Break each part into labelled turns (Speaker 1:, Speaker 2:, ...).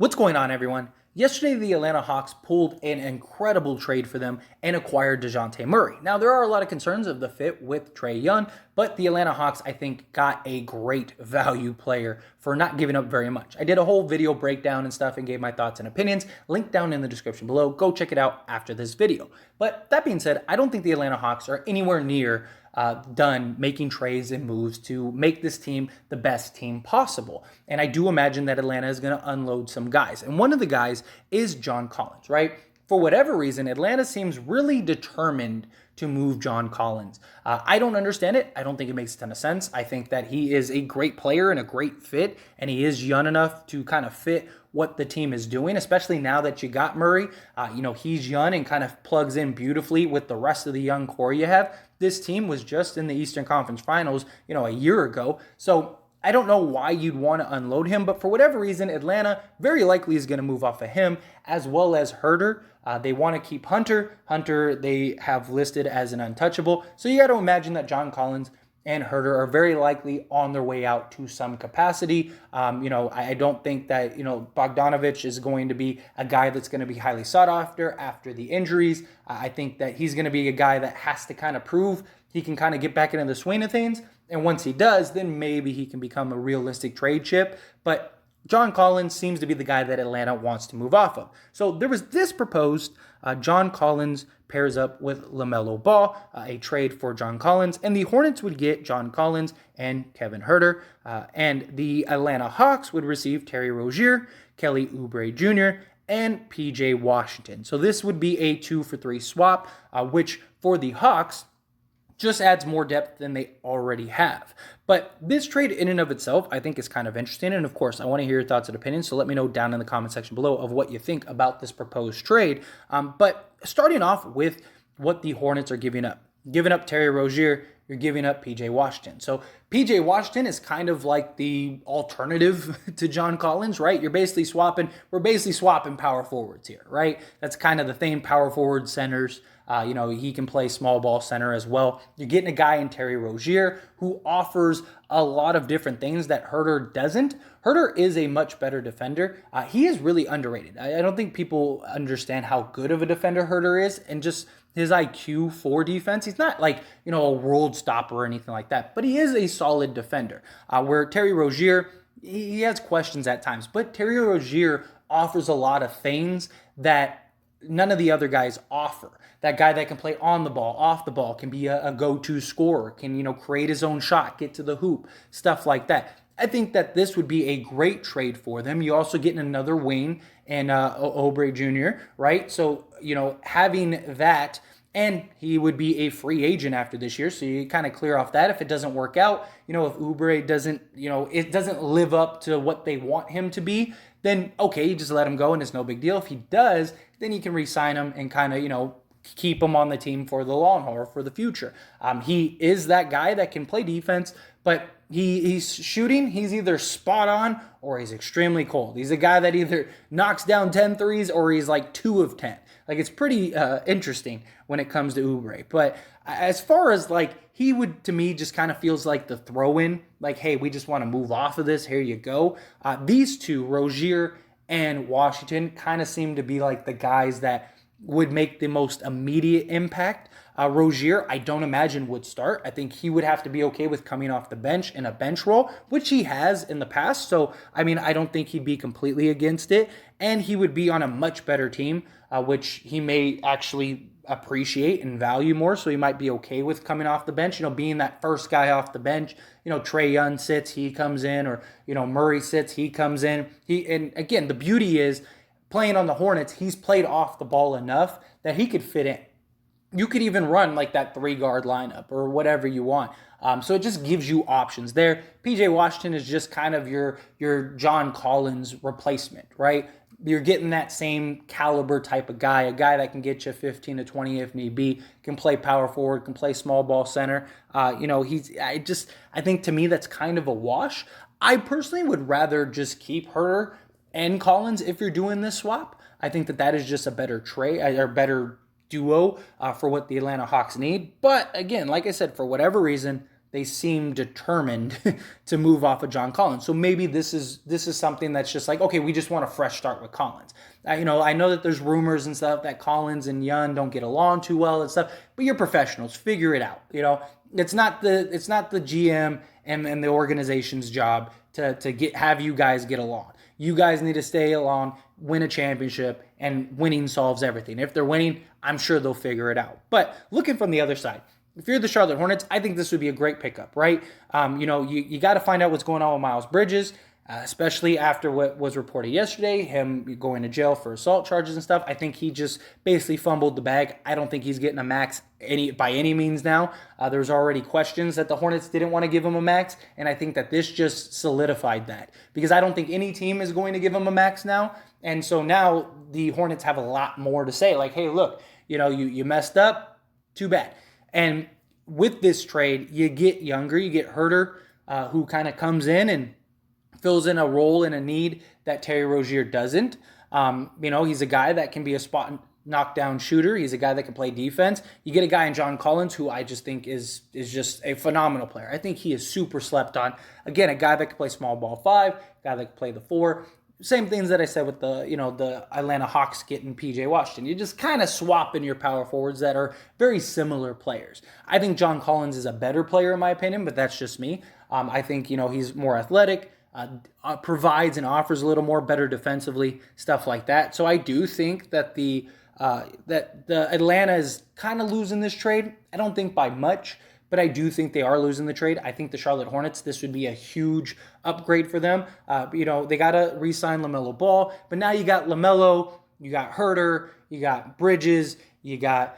Speaker 1: What's going on, everyone? Yesterday, the Atlanta Hawks pulled an incredible trade for them and acquired Dejounte Murray. Now, there are a lot of concerns of the fit with Trae Young, but the Atlanta Hawks, I think, got a great value player for not giving up very much. I did a whole video breakdown and stuff and gave my thoughts and opinions. Link down in the description below. Go check it out after this video. But that being said, I don't think the Atlanta Hawks are anywhere near done making trades and moves to make this team the best team possible. And I do imagine that Atlanta is going to unload some guys. And one of the guys is John Collins, right? For whatever reason, Atlanta seems really determined to move John Collins. I don't understand it. I don't think it makes a ton of sense. I think that he is a great player and a great fit, and he is young enough to kind of fit what the team is doing, especially now that you got Murray. He's young and kind of plugs in beautifully with the rest of the young core you have. This team was just in the Eastern Conference Finals, a year ago. So I don't know why you'd want to unload him, but for whatever reason, Atlanta very likely is going to move off of him, as well as Herter. They want to keep Hunter. Hunter, they have listed as an untouchable. So you got to imagine that John Collins and Herter are very likely on their way out to some capacity. I don't think that, Bogdanovich is going to be a guy that's going to be highly sought after the injuries. I think that he's going to be a guy that has to kind of prove he can kind of get back into the swing of things. And once he does, then maybe he can become a realistic trade chip. But John Collins seems to be the guy that Atlanta wants to move off of. So there was this proposed. John Collins pairs up with LaMelo Ball, a trade for John Collins, and the Hornets would get John Collins and Kevin Herter, and the Atlanta Hawks would receive Terry Rozier, Kelly Oubre Jr., and PJ Washington. So this would be a 2-for-3 swap, which for the Hawks just adds more depth than they already have. But this trade in and of itself, I think, is kind of interesting. And of course, I want to hear your thoughts and opinions. So let me know down in the comment section below of what you think about this proposed trade. But starting off with what the Hornets are giving up. Giving up Terry Rozier, you're giving up PJ Washington. So PJ Washington is kind of like the alternative to John Collins, right? We're basically swapping power forwards here, right? That's kind of the thing, power forward centers. He can play small ball center as well. You're getting a guy in Terry Rozier who offers a lot of different things that Herter doesn't. Herter is a much better defender. He is really underrated. I don't think people understand how good of a defender Herter is, and just his IQ for defense. He's not like, a world stopper or anything like that, but he is a solid defender. Where Terry Rozier, he has questions at times, but Terry Rozier offers a lot of things that none of the other guys offer. That guy that can play on the ball, off the ball, can be a go-to scorer, can, create his own shot, get to the hoop, stuff like that. I think that this would be a great trade for them. You also get another wing and Oubre Jr., right? So, having that, and he would be a free agent after this year, so you kind of clear off that. If it doesn't work out, if Oubre doesn't, it doesn't live up to what they want him to be, then okay, you just let him go and it's no big deal. If he does, then you can re-sign him and kind of, keep him on the team for the long haul or for the future. He is that guy that can play defense, but he's shooting. He's either spot on or he's extremely cold. He's a guy that either knocks down 10 threes or he's like 2 of 10. Like, it's pretty interesting when it comes to Oubre. But as far as he would, to me, just kind of feels like the throw-in. Like, hey, we just want to move off of this. Here you go. These two, Rozier and Washington, kind of seem to be like the guys that would make the most immediate impact. Rozier, I don't imagine would start. I think he would have to be okay with coming off the bench in a bench role, which he has in the past. So, I don't think he'd be completely against it. And he would be on a much better team, which he may actually appreciate and value more. So he might be okay with coming off the bench, being that first guy off the bench. Trae Young sits, he comes in, or, Murray sits, he comes in. And again, the beauty is, playing on the Hornets, he's played off the ball enough that he could fit in. You could even run like that 3-guard lineup or whatever you want. So it just gives you options there. PJ Washington is just kind of your John Collins replacement, right? You're getting that same caliber type of guy, a guy that can get you 15 to 20 if need be, can play power forward, can play small ball center. I think to me that's kind of a wash. I personally would rather just keep Herter and Collins if you're doing this swap. I think that is just a better trade or better duo for what the Atlanta Hawks need. But again, like I said, for whatever reason, they seem determined to move off of John Collins. So maybe this is something that's just like, okay, we just want a fresh start with Collins. I know that there's rumors and stuff that Collins and Young don't get along too well and stuff, but you're professionals. Figure it out. It's not the GM and the organization's job to have you guys get along. You guys need to stay along, win a championship, and winning solves everything. If they're winning, I'm sure they'll figure it out. But looking from the other side, if you're the Charlotte Hornets, I think this would be a great pickup, right? You got to find out what's going on with Miles Bridges, especially after what was reported yesterday, him going to jail for assault charges and stuff. I think he just basically fumbled the bag. I don't think he's getting a max by any means now. There's already questions that the Hornets didn't want to give him a max, and I think that this just solidified that, because I don't think any team is going to give him a max now. And so now the Hornets have a lot more to say. Like, hey, look, you messed up, too bad. And with this trade, you get younger, you get Herter, who kind of comes in and fills in a role and a need that Terry Rozier doesn't. He's a guy that can be a spot knockdown shooter. He's a guy that can play defense. You get a guy in John Collins, who I just think is just a phenomenal player. I think he is super slept on. Again, a guy that can play small ball 5, a guy that can play the 4. Same things that I said with the Atlanta Hawks getting PJ Washington. You just kind of swap in your power forwards that are very similar players. I think John Collins is a better player in my opinion, but that's just me. I think he's more athletic, provides and offers a little more, better defensively, stuff like that. So I do think that the Atlanta is kind of losing this trade. I don't think by much, but I do think they are losing the trade. I think the Charlotte Hornets, this would be a huge upgrade for them. They got to re-sign LaMelo Ball, but now you got LaMelo, you got Herter, you got Bridges, you got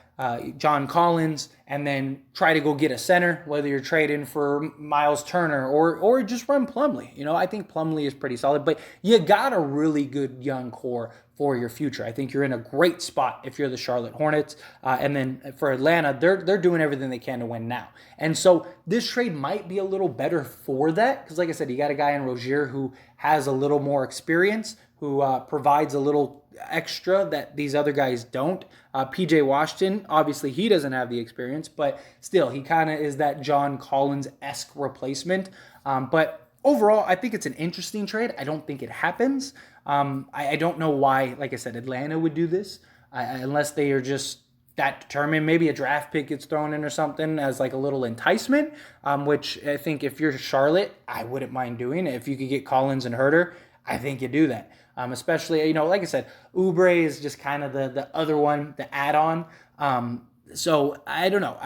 Speaker 1: John Collins, and then try to go get a center, whether you're trading for Miles Turner or just run Plumlee. I think Plumlee is pretty solid, but you got a really good young core for your future. I think you're in a great spot if you're the Charlotte Hornets. And then for Atlanta, they're doing everything they can to win now. And so this trade might be a little better for that, because like I said, you got a guy in Rozier who has a little more experience, who provides a little extra that these other guys don't. PJ Washington, obviously he doesn't have the experience, but still he kind of is that John Collins-esque replacement. But overall, I think it's an interesting trade. I don't think it happens. I don't know why, like I said, Atlanta would do this unless they are just that determined. Maybe a draft pick gets thrown in or something as like a little enticement, which I think if you're Charlotte, I wouldn't mind doing. If you could get Collins and Herter, I think you do that. Especially, like I said, Oubre is just kind of the other one, the add-on. So I don't know.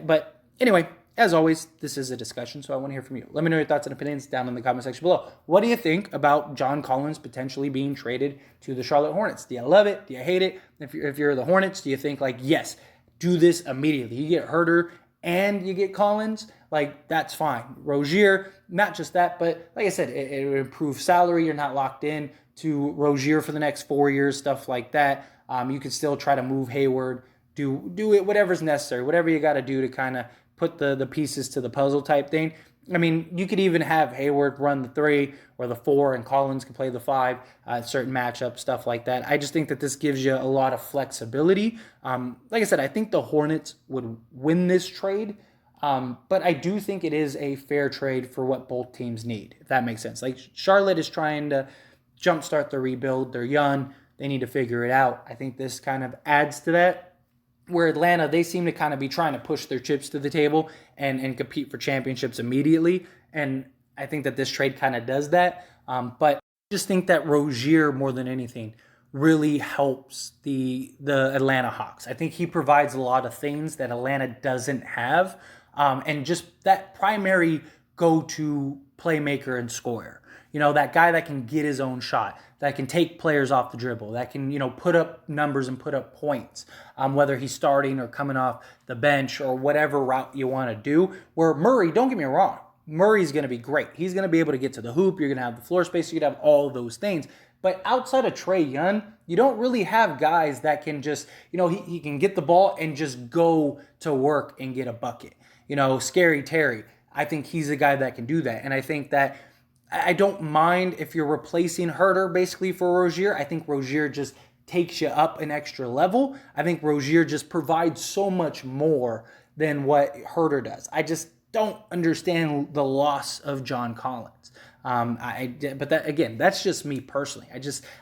Speaker 1: But anyway, as always, this is a discussion, so I want to hear from you. Let me know your thoughts and opinions down in the comment section below. What do you think about John Collins potentially being traded to the Charlotte Hornets? Do you love it? Do you hate it? If you're the Hornets, do you think like, yes, do this immediately? You get Herter and you get Collins, like that's fine. Rozier, not just that, but like I said, it would improve salary. You're not locked in to Rozier for the next 4 years, stuff like that. You could still try to move Hayward, do it, whatever's necessary, whatever you got to do to kind of put the pieces to the puzzle type thing. I mean, you could even have Hayward run the 3 or the 4 and Collins can play the 5, certain matchups, stuff like that. I just think that this gives you a lot of flexibility. Like I said, I think the Hornets would win this trade, but I do think it is a fair trade for what both teams need, if that makes sense. Like Charlotte is trying to jumpstart the rebuild. They're young. They need to figure it out. I think this kind of adds to that. Where Atlanta, they seem to kind of be trying to push their chips to the table and compete for championships immediately. And I think that this trade kind of does that. But I just think that Rozier, more than anything, really helps the Atlanta Hawks. I think he provides a lot of things that Atlanta doesn't have. And just that primary go-to playmaker and scorer. That guy that can get his own shot, that can take players off the dribble, that can, put up numbers and put up points, whether he's starting or coming off the bench or whatever route you want to do. Where Murray, don't get me wrong, Murray's going to be great. He's going to be able to get to the hoop. You're going to have the floor space. You're going to have all those things. But outside of Trae Young, you don't really have guys that can just, he can get the ball and just go to work and get a bucket. Scary Terry, I think he's a guy that can do that. And I think that I don't mind if you're replacing Herter basically for Rozier. I think Rozier just takes you up an extra level. I think Rozier just provides so much more than what Herter does. I just don't understand the loss of John Collins. But that, again, that's just me personally.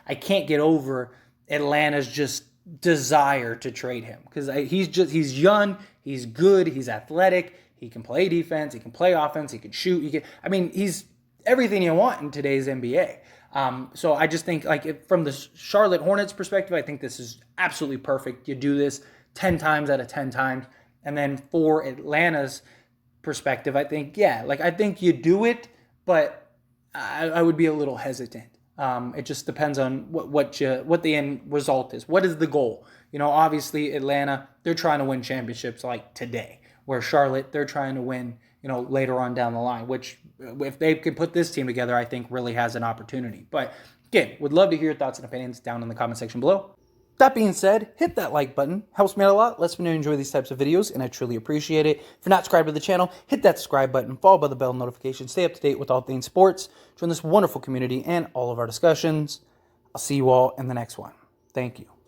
Speaker 1: I can't get over Atlanta's just desire to trade him, because he's young, he's good, he's athletic, he can play defense, he can play offense, he can shoot, he's everything you want in today's NBA. So I just think, like, from the Charlotte Hornets perspective, I think this is absolutely perfect. You do this 10 times out of 10 times. And then for Atlanta's perspective, I think, I think you do it, but I would be a little hesitant. It just depends on what the end result is. What is the goal? Obviously Atlanta, they're trying to win championships like today, where Charlotte, they're trying to win, later on down the line, which if they could put this team together, I think really has an opportunity. But again, would love to hear your thoughts and opinions down in the comment section below. That being said, hit that like button. Helps me out a lot. Lets me know you enjoy these types of videos, and I truly appreciate it. If you're not subscribed to the channel, hit that subscribe button, followed by the bell notification. Stay up to date with all things sports. Join this wonderful community and all of our discussions. I'll see you all in the next one. Thank you.